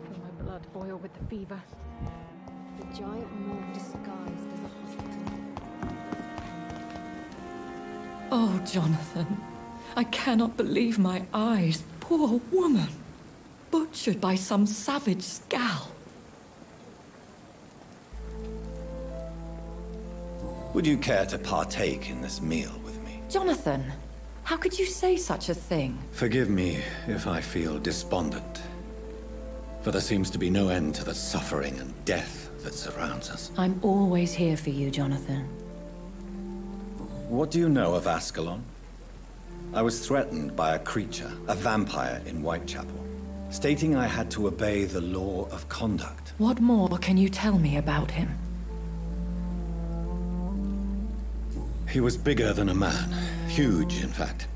[SPEAKER 11] Feel my blood boil with the fever.
[SPEAKER 21] The giant morgue disguised as a hospital.
[SPEAKER 11] Oh, Jonathan. I cannot believe my eyes. Poor woman. Butchered by some savage scowl.
[SPEAKER 1] Would you care to partake in this meal with me?
[SPEAKER 11] Jonathan, how could you say such a thing?
[SPEAKER 1] Forgive me if I feel despondent, for there seems to be no end to the suffering and death that surrounds us.
[SPEAKER 11] I'm always here for you, Jonathan.
[SPEAKER 1] What do you know of Ascalon? I was threatened by a creature, a vampire in Whitechapel, stating I had to obey the law of conduct.
[SPEAKER 11] What more can you tell me about him?
[SPEAKER 1] He was bigger than a man. Huge, in fact.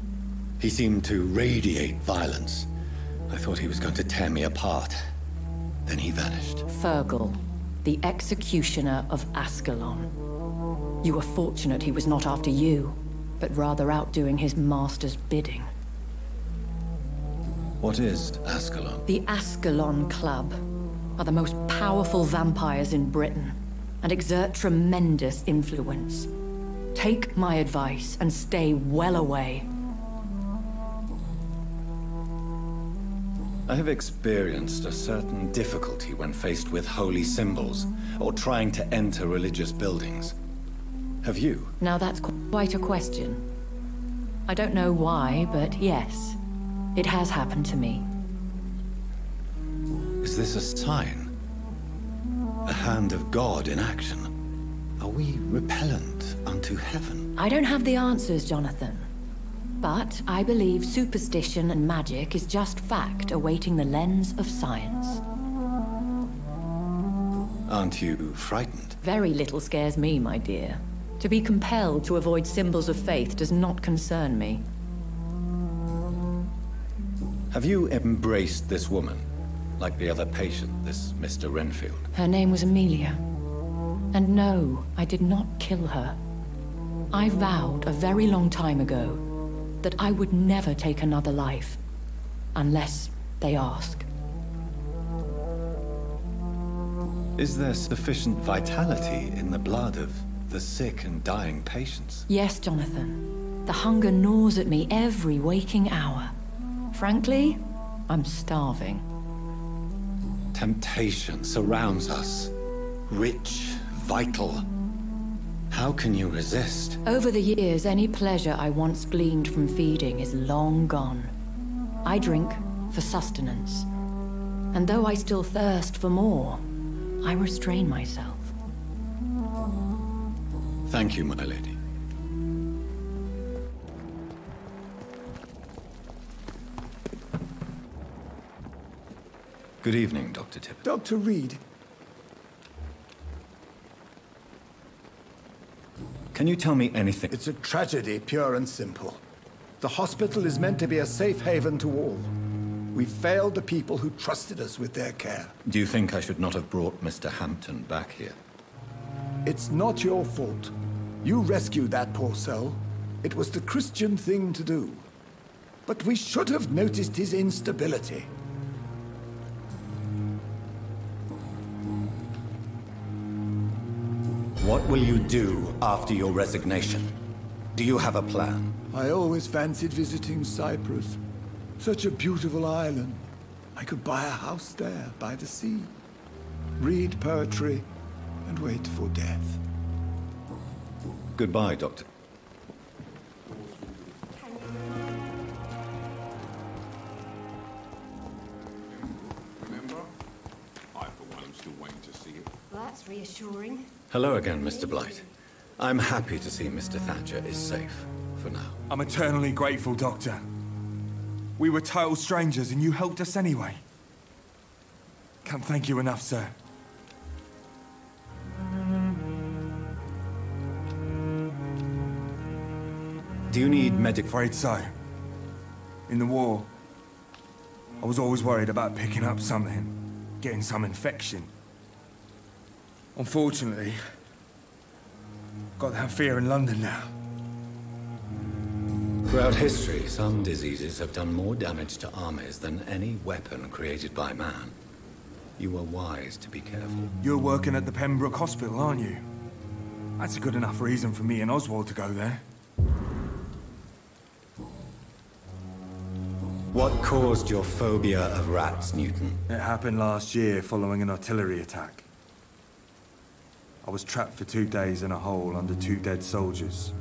[SPEAKER 1] He seemed to radiate violence. I thought he was going to tear me apart. Then he vanished.
[SPEAKER 11] Fergal, the executioner of Ascalon. You were fortunate he was not after you, but rather out doing his master's bidding.
[SPEAKER 1] What is Ascalon?
[SPEAKER 11] The Ascalon Club are the most powerful vampires in Britain and exert tremendous influence. Take my advice and stay well away.
[SPEAKER 1] I have experienced a certain difficulty when faced with holy symbols or trying to enter religious buildings. Have you?
[SPEAKER 11] Now that's quite a question. I don't know why, but yes, it has happened to me.
[SPEAKER 1] Is this a sign? A hand of God in action? Are we repellent unto heaven?
[SPEAKER 11] I don't have the answers, Jonathan. But I believe superstition and magic is just fact awaiting the lens of science.
[SPEAKER 1] Aren't you frightened?
[SPEAKER 11] Very little scares me, my dear. To be compelled to avoid symbols of faith does not concern me.
[SPEAKER 1] Have you embraced this woman? Like the other patient, this Mr. Renfield?
[SPEAKER 11] Her name was Amelia. And no, I did not kill her. I vowed a very long time ago that I would never take another life, unless they ask.
[SPEAKER 1] Is there sufficient vitality in the blood of the sick and dying patients?
[SPEAKER 11] Yes, Jonathan. The hunger gnaws at me every waking hour. Frankly, I'm starving.
[SPEAKER 1] Temptation surrounds us. Rich, vital. How can you resist?
[SPEAKER 11] Over the years, any pleasure I once gleaned from feeding is long gone. I drink for sustenance. And though I still thirst for more, I restrain myself.
[SPEAKER 1] Thank you, my lady. Good evening, Dr. Tippett.
[SPEAKER 9] Dr. Reed.
[SPEAKER 1] Can you tell me anything?
[SPEAKER 9] It's a tragedy, pure and simple. The hospital is meant to be a safe haven to all. We failed the people who trusted us with their care.
[SPEAKER 1] Do you think I should not have brought Mr. Hampton back here?
[SPEAKER 9] It's not your fault. You rescued that poor soul. It was the Christian thing to do. But we should have noticed his instability.
[SPEAKER 1] What will you do after your resignation? Do you have a plan?
[SPEAKER 9] I always fancied visiting Cyprus. Such a beautiful island. I could buy a house there, by the sea. Read poetry, and wait for death.
[SPEAKER 1] Goodbye, Doctor.
[SPEAKER 13] Remember? I, for one, am still waiting to see it.
[SPEAKER 21] Well, that's reassuring.
[SPEAKER 1] Hello again, Mr. Blight. I'm happy to see Mr. Thatcher is safe, for now.
[SPEAKER 20] I'm eternally grateful, Doctor. We were total strangers and you helped us anyway. Can't thank you enough, sir.
[SPEAKER 1] Do you need medic?
[SPEAKER 20] Afraid so. In the war, I was always worried about picking up something, getting some infection. Unfortunately, got that fear in London now.
[SPEAKER 1] Throughout history, some diseases have done more damage to armies than any weapon created by man. You were wise to be careful.
[SPEAKER 20] You're working at the Pembroke Hospital, aren't you? That's a good enough reason for me and Oswald to go there.
[SPEAKER 1] What caused your phobia of rats, Newton?
[SPEAKER 20] It happened last year following an artillery attack. I was trapped for 2 days in a hole under 2 dead soldiers.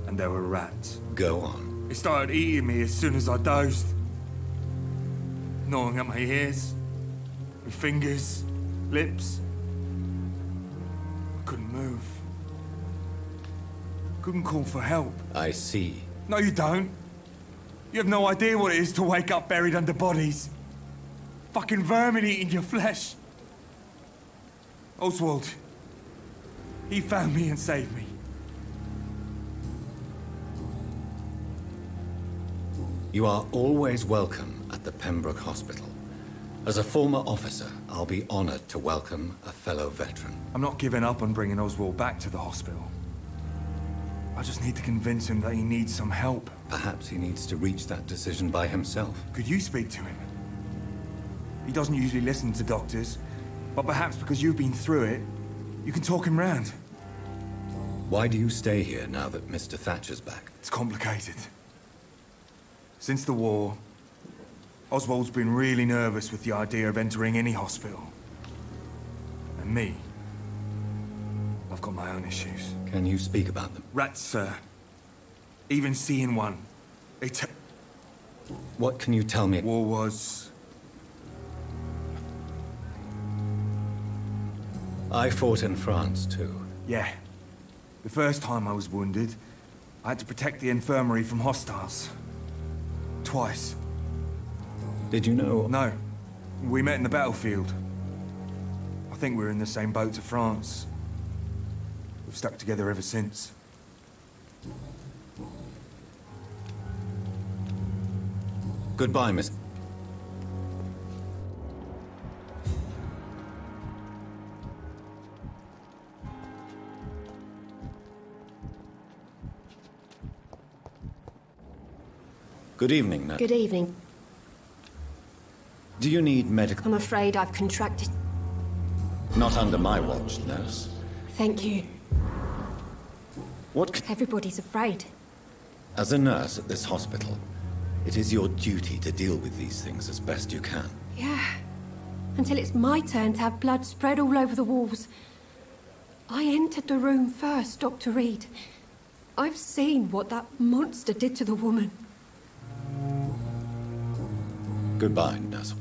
[SPEAKER 20] And there were rats.
[SPEAKER 1] Go on.
[SPEAKER 20] It started eating me as soon as I dozed. Gnawing at my ears, my fingers, lips. I couldn't move. Couldn't call for help.
[SPEAKER 1] I see.
[SPEAKER 20] No, you don't. You have no idea what it is to wake up buried under bodies. Fucking vermin eating your flesh. Oswald. He found me and saved me.
[SPEAKER 1] You are always welcome at the Pembroke Hospital. As a former officer, I'll be honored to welcome a fellow veteran.
[SPEAKER 20] I'm not giving up on bringing Oswald back to the hospital. I just need to convince him that he needs some help.
[SPEAKER 1] Perhaps he needs to reach that decision by himself.
[SPEAKER 20] Could you speak to him? He doesn't usually listen to doctors, but perhaps because you've been through it, you can talk him round.
[SPEAKER 1] Why do you stay here now that Mr. Thatcher's back?
[SPEAKER 20] It's complicated. Since the war, Oswald's been really nervous with the idea of entering any hospital. And me, I've got my own issues.
[SPEAKER 1] Can you speak about them?
[SPEAKER 20] Rats, sir. Even seeing one.
[SPEAKER 1] What can you tell me?
[SPEAKER 20] War was...
[SPEAKER 1] I fought in France, too.
[SPEAKER 20] Yeah. The first time I was wounded, I had to protect the infirmary from hostiles. Twice.
[SPEAKER 1] Did you know?
[SPEAKER 20] No. We met in the battlefield. I think we're in the same boat to France. We've stuck together ever since.
[SPEAKER 1] Goodbye, Miss... Good evening, nurse.
[SPEAKER 21] Good evening.
[SPEAKER 1] Do you need medical...
[SPEAKER 21] I'm afraid I've contracted...
[SPEAKER 1] Not under my watch, nurse.
[SPEAKER 21] Thank you.
[SPEAKER 1] What...
[SPEAKER 21] Everybody's afraid.
[SPEAKER 1] As a nurse at this hospital, it is your duty to deal with these things as best you can.
[SPEAKER 21] Yeah. Until it's my turn to have blood spread all over the walls. I entered the room first, Dr. Reed. I've seen what that monster did to the woman.
[SPEAKER 1] Goodbye, nurse.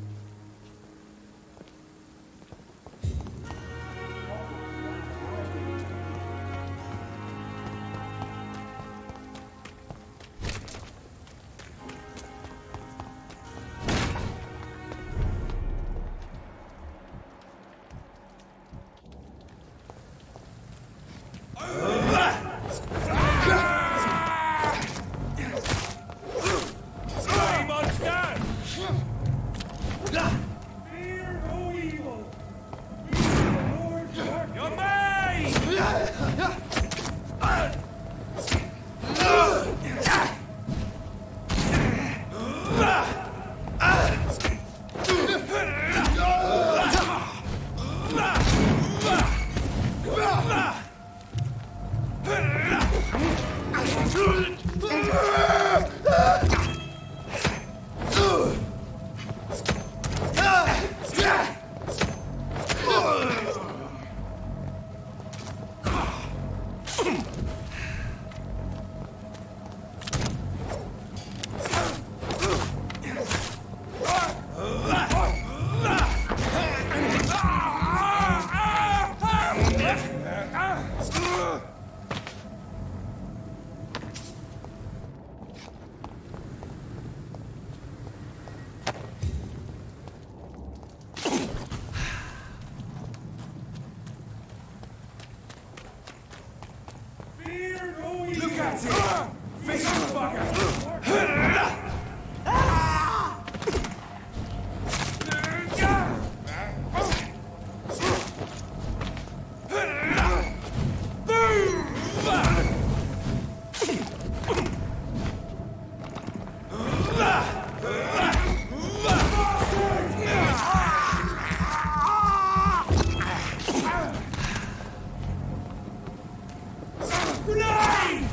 [SPEAKER 12] Grenade!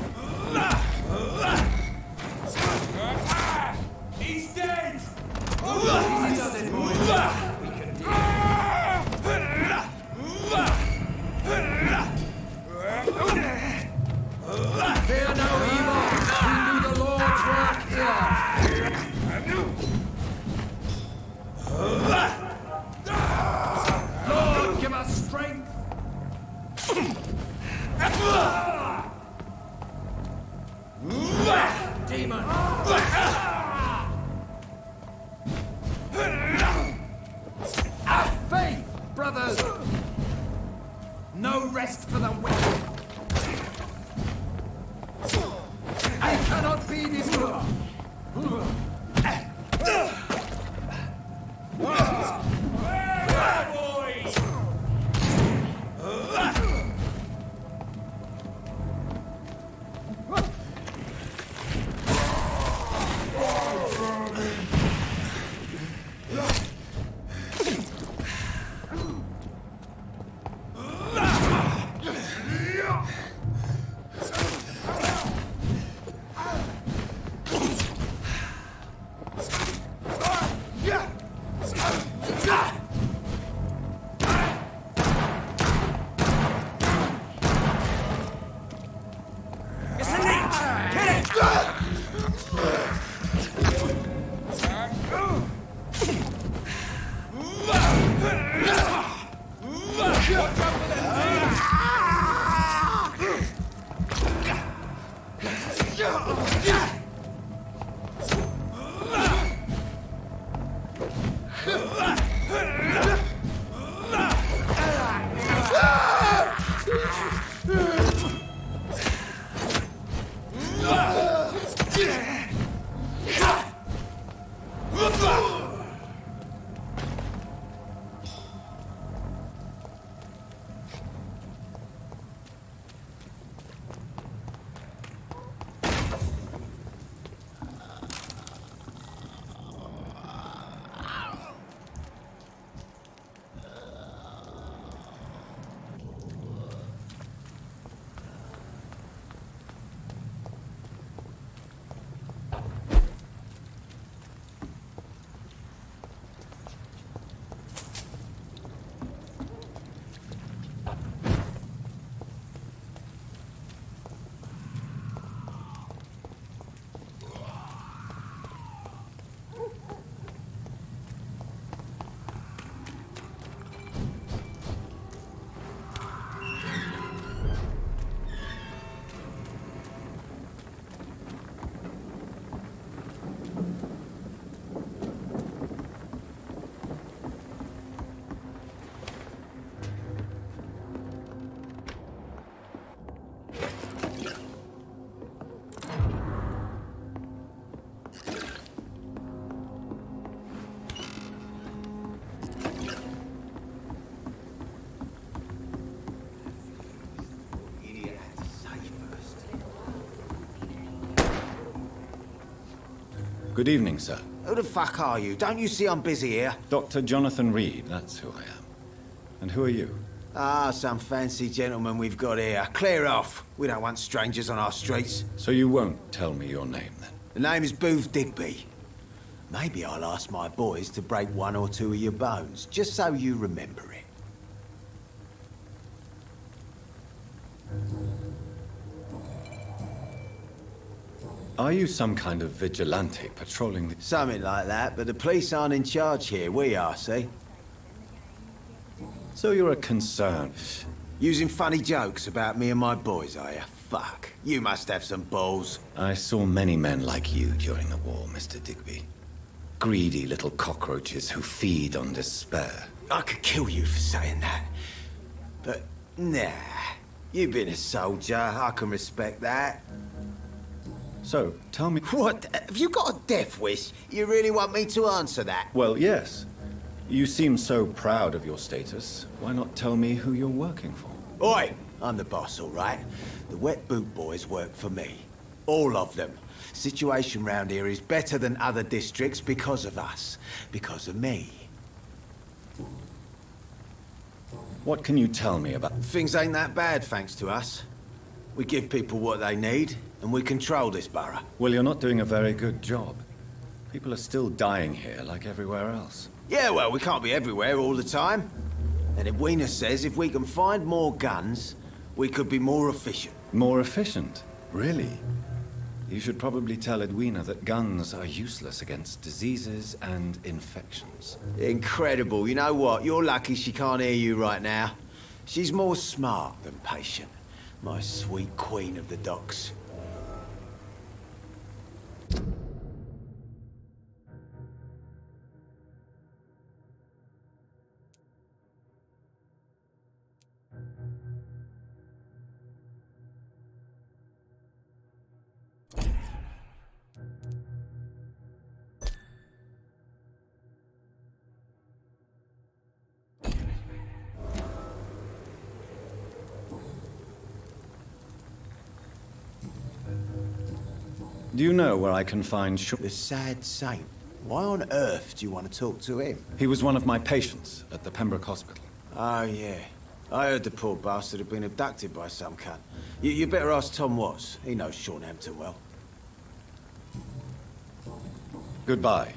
[SPEAKER 12] He's dead!
[SPEAKER 15] Fear no evil. We do the Lord's work here. Lord, give us strength. Demon. Have faith, brothers. No rest for the wicked. I cannot be destroyed.
[SPEAKER 1] Good evening, sir.
[SPEAKER 15] Who the fuck are you? Don't you see I'm busy here?
[SPEAKER 1] Dr. Jonathan Reed, that's who I am. And who are you?
[SPEAKER 15] Ah, some fancy gentleman we've got here. Clear off. We don't want strangers on our streets.
[SPEAKER 1] So you won't tell me your name, then?
[SPEAKER 15] The name is Booth Digby. Maybe I'll ask my boys to break one or two of your bones, just so you remember it.
[SPEAKER 1] Are you some kind of vigilante patrolling the...
[SPEAKER 15] Something like that, but the police aren't in charge here. We are, see?
[SPEAKER 1] So you're a concern.
[SPEAKER 15] Using funny jokes about me and my boys, are you? Fuck. You must have some balls.
[SPEAKER 1] I saw many men like you during the war, Mr. Digby. Greedy little cockroaches who feed on despair.
[SPEAKER 15] I could kill you for saying that. But, nah. You've been a soldier. I can respect that.
[SPEAKER 1] So, tell me...
[SPEAKER 15] What? Have you got a death wish? You really want me to answer that?
[SPEAKER 1] Well, yes. You seem so proud of your status. Why not tell me who you're working for?
[SPEAKER 15] Oi! I'm the boss, all right? The Wet Boot Boys work for me. All of them.
[SPEAKER 7] Situation round here is better than other districts because of us. Because of me.
[SPEAKER 1] What can you tell me about...
[SPEAKER 7] Things ain't that bad, thanks to us. We give people what they need, and we control this borough.
[SPEAKER 1] Well, you're not doing a very good job. People are still dying here, like everywhere else.
[SPEAKER 7] Yeah, well, we can't be everywhere all the time. And Edwina says if we can find more guns, we could be more efficient.
[SPEAKER 1] More efficient? Really? You should probably tell Edwina that guns are useless against diseases and infections.
[SPEAKER 7] Incredible. You know what? You're lucky she can't hear you right now. She's more smart than patient. My sweet queen of the docks.
[SPEAKER 1] Do you know where I can find
[SPEAKER 7] The sad saint. Why on earth do you want to talk to him?
[SPEAKER 1] He was one of my patients at the Pembroke Hospital.
[SPEAKER 7] Oh, yeah. I heard the poor bastard had been abducted by some cunt. You better ask Tom Watts. He knows Shorthampton well.
[SPEAKER 1] Goodbye.